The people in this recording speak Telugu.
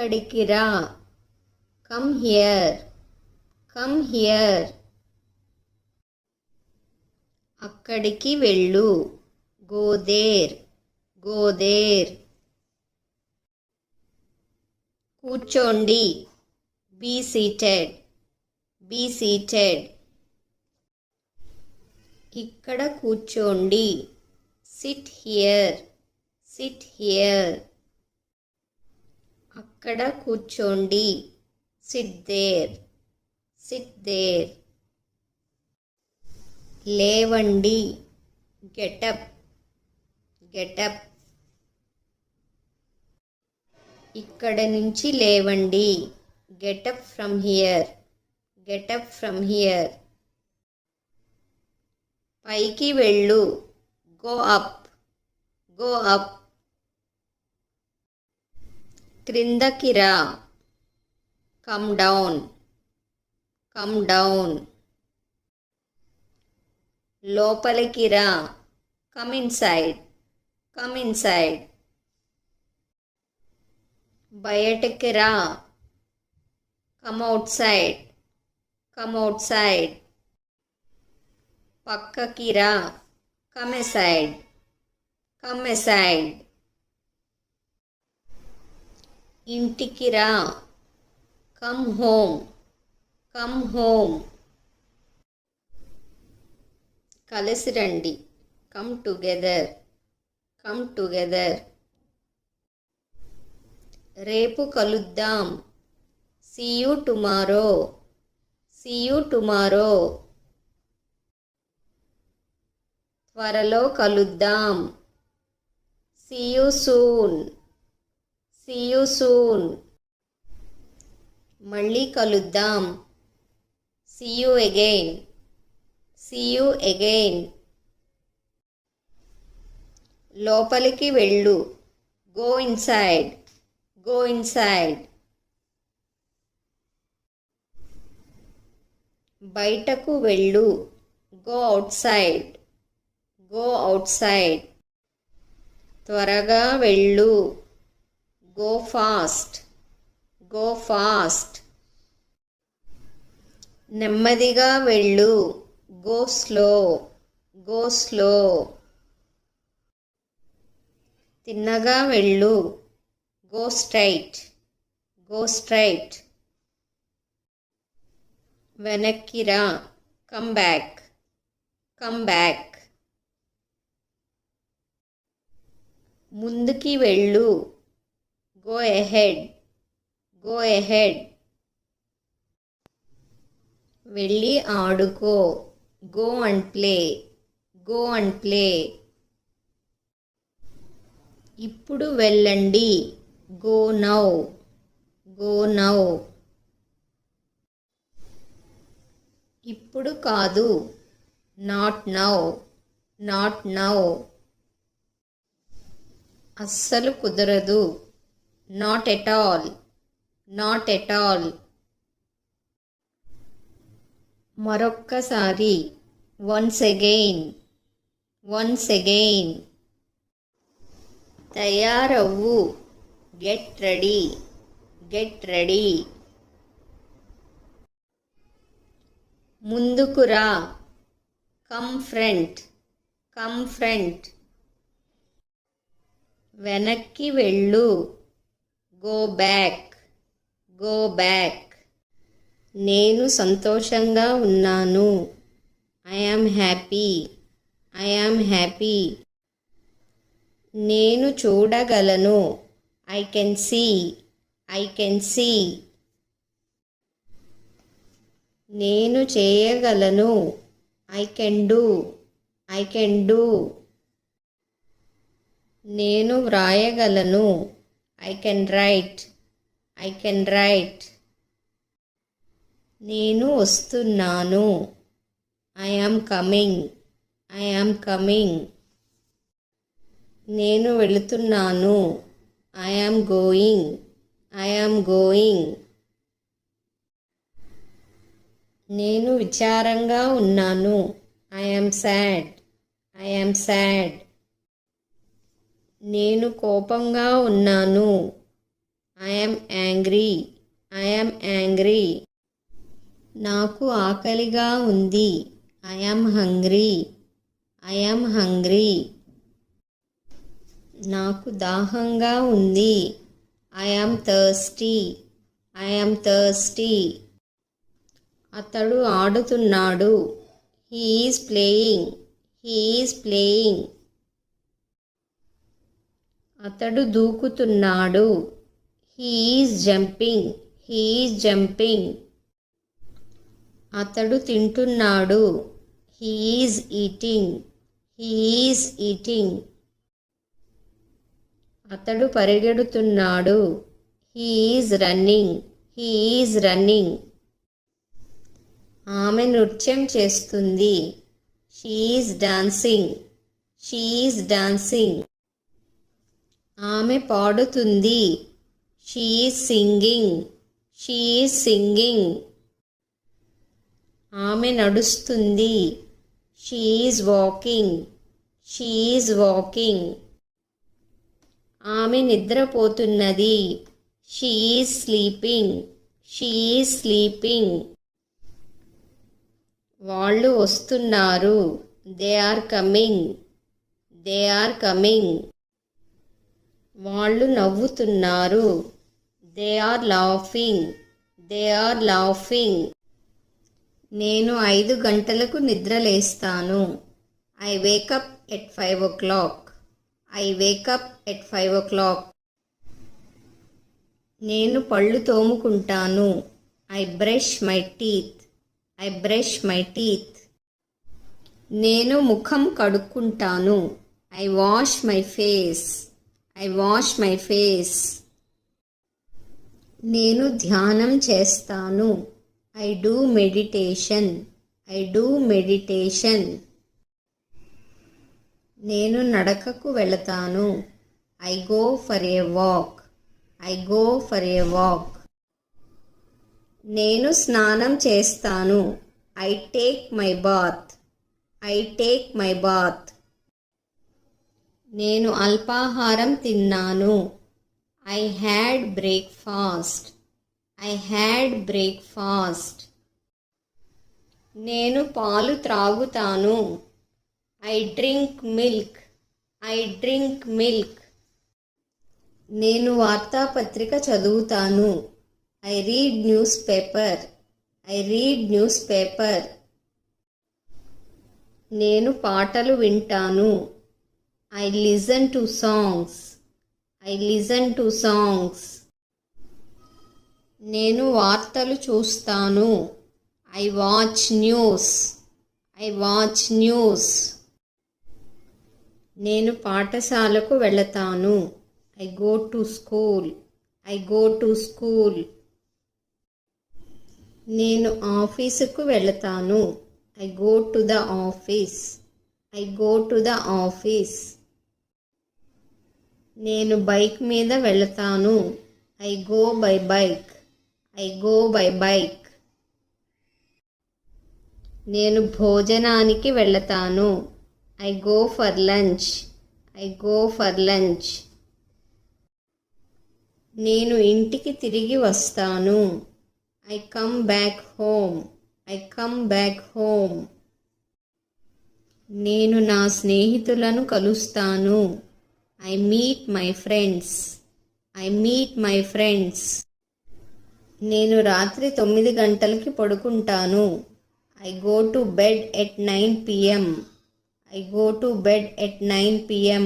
ఇక్కడికి రా. Come here. Come here. అక్కడికి వెళ్ళు. Go there. Go there. కూర్చోండి. Be seated. Be seated. ఇక్కడ కూర్చోండి. Sit here. Sit here. అక్కడ కూర్చోండి. Sit there. Sit there. లేవండి. గెటప్. గెటప్. ఇక్కడ నుంచి లేవండి. Get up from here. Get up from here. పైకి వెళ్ళు. Go up. Go up. క్రిందకి రా. Come down. Come down. లోపలికి రా. Come inside. Come inside. బయటికి రా. Come outside. Come outside. పక్కకి రా. Come aside. Come aside. ఇంటికి రా. Come home. Come home. కలిసి రండి. Come together. Come together. రేపు కలుద్దాం. See you tomorrow. See you tomorrow. త్వరలో కలుద్దాం. See you soon. See you soon. మళ్ళీ కలుద్దాం. See you again. See you again. లోపలికి వెళ్ళు. Go inside. Go inside. బయటకు వెళ్ళు. Go outside. Go outside. త్వరగా వెళ్ళు. Go fast. Go fast. నెమ్మదిగా వెళ్ళు. Go slow. Go slow. తిన్నగా వెళ్ళు. Go straight. Go straight. వెనక్కి రా. Come back. Come back. ముందుకి వెళ్ళు. Go ahead. Go ahead. వెళ్ళి ఆడుకో. Go and play. Go and play. ఇప్పుడు వెళ్ళండి. Go now. Go now. ఇప్పుడు కాదు. Not now. Not now. అస్సలు కుదరదు. Not at all. Not at all. మరొక్కసారి. Once again. Once again. తయారవ్వు. Get ready. Get ready. ముందుకు రా. Come front. Come front. వెనక్కి వెళ్ళు. Go back. Go back. నేను సంతోషంగా ఉన్నాను. I am happy. I am happy. నేను చూడగలను. I can see. I can see. నేను చేయగలను. I can do. I can do. నేను వ్రాయగలను. I can write. I can write. నేను వస్తున్నాను. I am coming. I am coming. నేను వెళుతున్నాను. I am going. I am going. నేను విచారంగా ఉన్నాను. I am sad. I am sad. నేను కోపంగా ఉన్నాను. I am angry. I am angry. నాకు ఆకలిగా ఉంది. I am hungry. I am hungry. నాకు దాహంగా ఉంది. I am thirsty. I am thirsty. అతడు ఆడుతున్నాడు. He is playing. He is playing. అతడు దూకుతున్నాడు. He is jumping. He is jumping. అతడు తింటున్నాడు. He is eating. He is eating. అతడు పరిగెడుతున్నాడు. He is running. He is running. ఆమె నృత్యం చేస్తుంది. She is dancing. She is dancing. ఆమె పాడుతుంది. She is singing. She is singing. ఆమె నడుస్తుంది. She is walking. She is walking. ఆమె నిద్రపోతున్నది. She is sleeping. She is sleeping. వాళ్ళు వస్తున్నారు. They are coming. They are coming. వాళ్ళు నవ్వుతున్నారు. They are laughing. They are laughing. నేను 5 గంటలకు నిద్రలేస్తాను. I wake up at 5 o'clock. I wake up at 5 o'clock. నేను పళ్ళు తోముకుంటాను. I brush my teeth. I brush my teeth. నేను ముఖం కడుక్కుంటాను. I wash my face. I wash my face. నేను ధ్యానం చేస్తాను. I do meditation. I do meditation. నేను నడకకు వెళతాను. I go for a walk. I go for a walk. నేను స్నానం చేస్తాను. I take my bath. I take my bath. నేను అల్పాహారం తిన్నాను. I had breakfast. I had breakfast. నేను పాలు త్రాగుతాను. I drink milk. I drink milk. నేను వార్తాపత్రిక చదువుతాను. I read newspaper. I read newspaper. నేను పాటలు వింటాను. I listen to songs. I listen to songs. నేను వార్తలు చూస్తాను. I watch news. I watch news. నేను పాఠశాలకు వెళతాను. I go to school. I go to school. నేను ఆఫీసుకు వెళతాను. I go to the office. I go to the office. నేను బైక్ మీద వెళతాను. I go by bike. I go by bike. నేను భోజనానికి వెళతాను. I go for lunch. I go for lunch. నేను ఇంటికి తిరిగి వస్తాను. I come back home. I come back home. నేను నా స్నేహితులను కలుస్తాను. I meet my friends. I meet my friends. నేను రాత్రి 9 గంటలకి పడుకుంటాను. I go to bed at 9 PM. I go to bed at 9 PM.